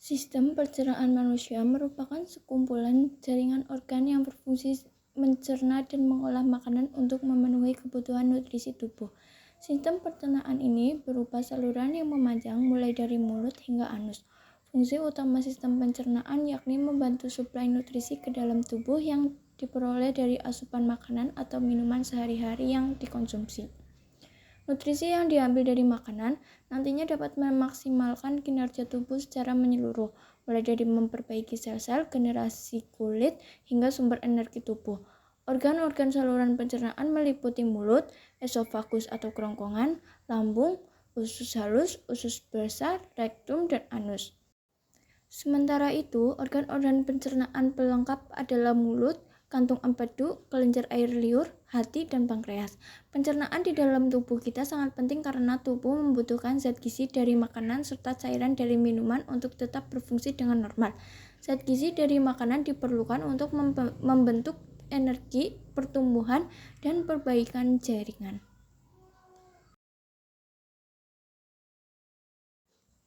Sistem pencernaan manusia merupakan sekumpulan jaringan organ yang berfungsi mencerna dan mengolah makanan untuk memenuhi kebutuhan nutrisi tubuh. Sistem pencernaan ini berupa saluran yang memanjang mulai dari mulut hingga anus. Fungsi utama sistem pencernaan yakni membantu suplai nutrisi ke dalam tubuh yang diperoleh dari asupan makanan atau minuman sehari-hari yang dikonsumsi. Nutrisi yang diambil dari makanan nantinya dapat memaksimalkan kinerja tubuh secara menyeluruh, mulai dari memperbaiki sel-sel, generasi kulit, hingga sumber energi tubuh. Organ-organ saluran pencernaan meliputi mulut, esofagus atau kerongkongan, lambung, usus halus, usus besar, rektum, dan anus. Sementara itu, organ-organ pencernaan pelengkap adalah mulut, kantung empedu, kelenjar air liur, hati, dan pankreas. Pencernaan di dalam tubuh kita sangat penting karena tubuh membutuhkan zat gizi dari makanan serta cairan dari minuman untuk tetap berfungsi dengan normal. Zat gizi dari makanan diperlukan untuk membentuk energi, pertumbuhan, dan perbaikan jaringan.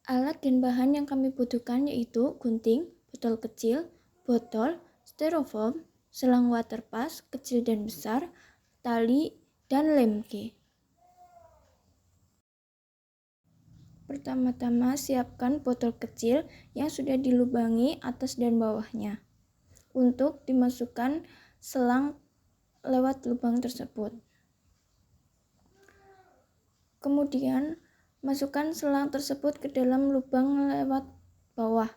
Alat dan bahan yang kami butuhkan yaitu gunting, botol kecil, botol, styrofoam, selang waterpas kecil dan besar, tali, dan lemke. Pertama-tama siapkan botol kecil yang sudah dilubangi atas dan bawahnya untuk dimasukkan selang lewat lubang tersebut. Kemudian masukkan selang tersebut ke dalam lubang lewat bawah.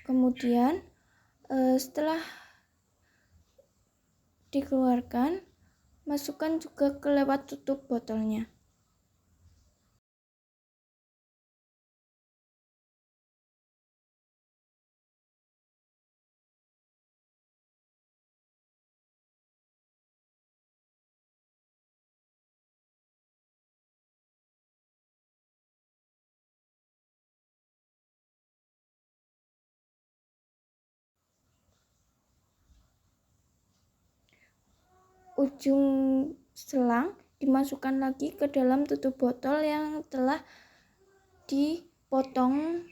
Kemudian setelah dikeluarkan, masukkan juga ke lewat tutup botolnya. Ujung selang dimasukkan lagi ke dalam tutup botol yang telah dipotong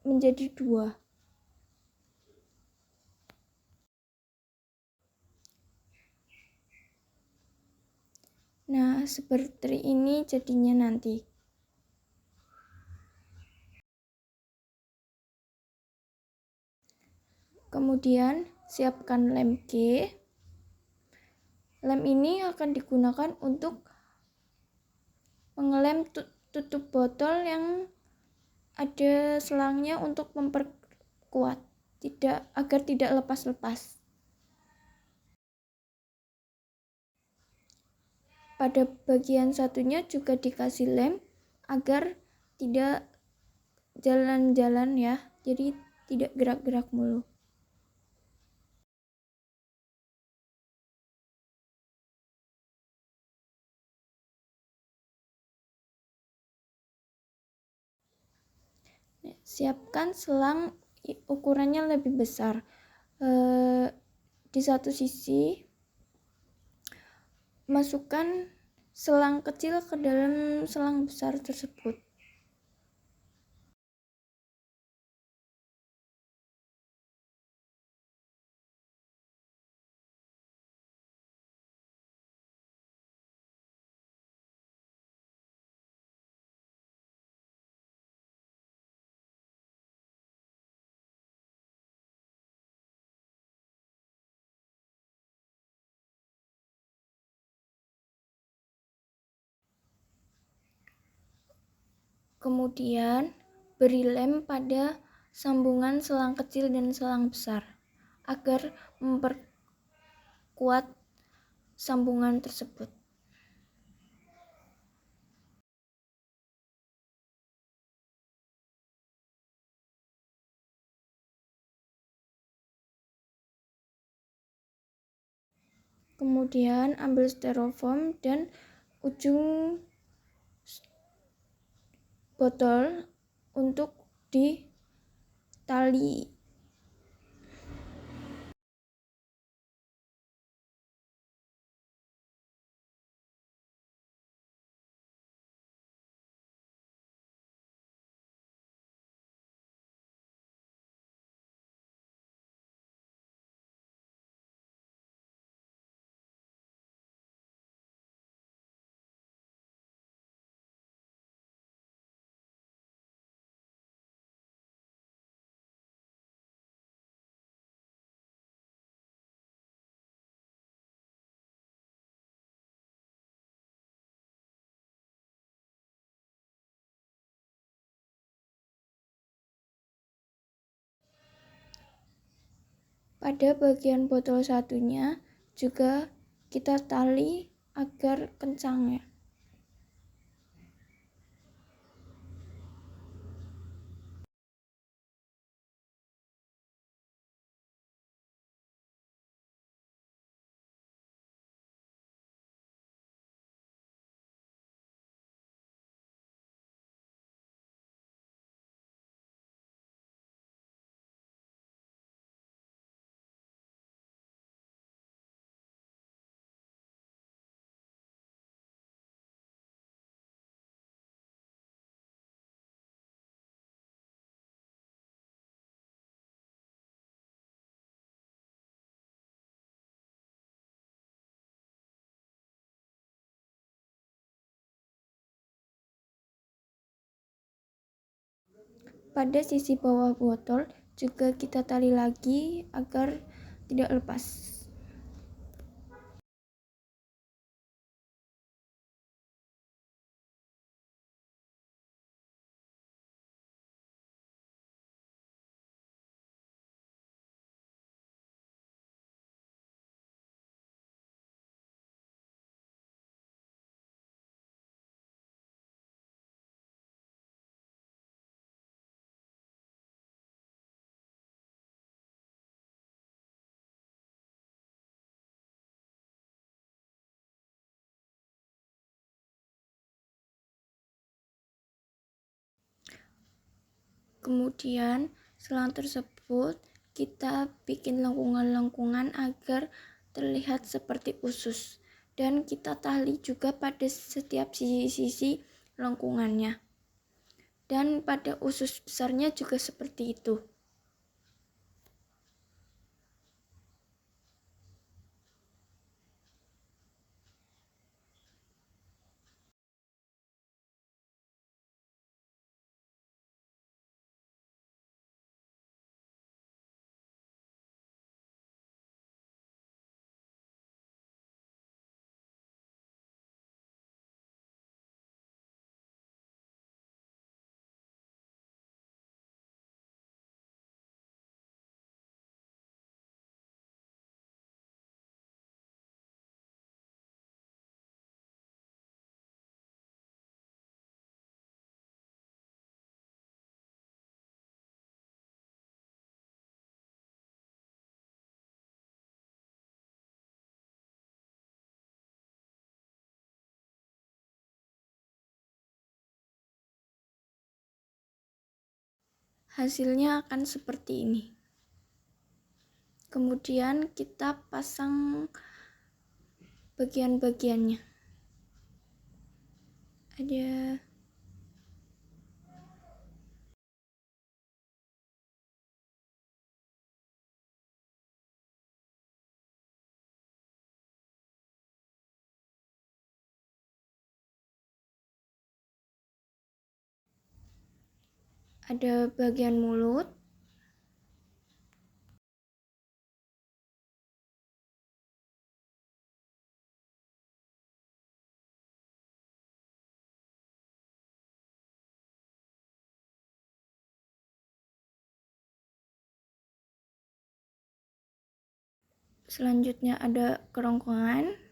menjadi 2. Nah, seperti ini jadinya nanti. Kemudian siapkan lem G. Lem ini akan digunakan untuk mengelem tutup botol yang ada selangnya untuk memperkuat agar tidak lepas-lepas. Pada bagian satunya juga dikasih lem agar tidak jalan-jalan ya, jadi tidak gerak-gerak mulu. Siapkan selang ukurannya lebih besar. Di satu sisi masukkan selang kecil ke dalam selang besar tersebut. Kemudian beri lem pada sambungan selang kecil dan selang besar agar memperkuat sambungan tersebut. Kemudian ambil styrofoam dan ujung botol untuk ditali. Pada bagian botol satunya juga kita tali agar kencang ya. Pada sisi bawah botol juga kita tali lagi agar tidak lepas. Kemudian selang tersebut kita bikin lengkungan-lengkungan agar terlihat seperti usus, dan kita tali juga pada setiap sisi-sisi lengkungannya, dan pada usus besarnya juga seperti itu. Hasilnya akan seperti ini. Kemudian kita pasang bagian-bagiannya. Ada bagian mulut, selanjutnya ada kerongkongan,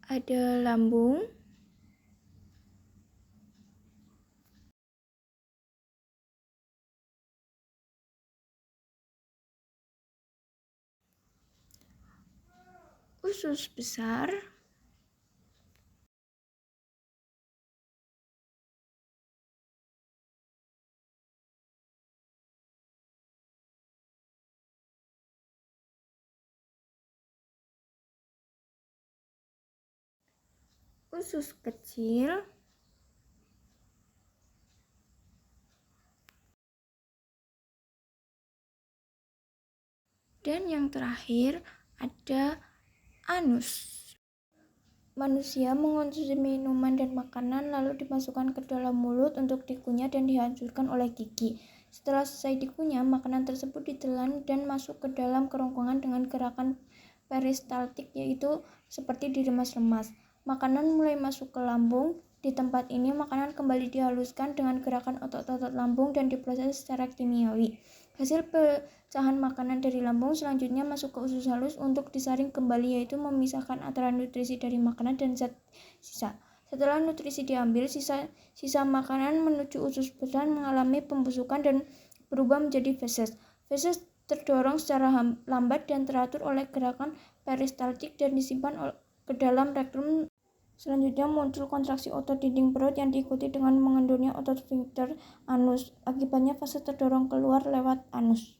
ada lambung, usus besar, usus kecil, dan yang terakhir ada anus. Manusia mengonsumsi minuman dan makanan lalu dimasukkan ke dalam mulut untuk dikunyah dan dihancurkan oleh gigi. Setelah selesai dikunyah, makanan tersebut ditelan dan masuk ke dalam kerongkongan dengan gerakan peristaltik, yaitu seperti diremas-remas. makanan mulai masuk ke lambung. Di tempat ini, makanan kembali dihaluskan dengan gerakan otot-otot lambung dan diproses secara kimiawi. Hasil pecahan makanan dari lambung selanjutnya masuk ke usus halus untuk disaring kembali, yaitu memisahkan antara nutrisi dari makanan dan zat sisa. Setelah nutrisi diambil, sisa makanan menuju usus besar mengalami pembusukan dan berubah menjadi feses. Feses terdorong secara lambat dan teratur oleh gerakan peristaltik dan disimpan ke dalam rektum. Selanjutnya muncul kontraksi otot dinding perut yang diikuti dengan mengendurnya otot sphincter anus. Akibatnya fase terdorong keluar lewat anus.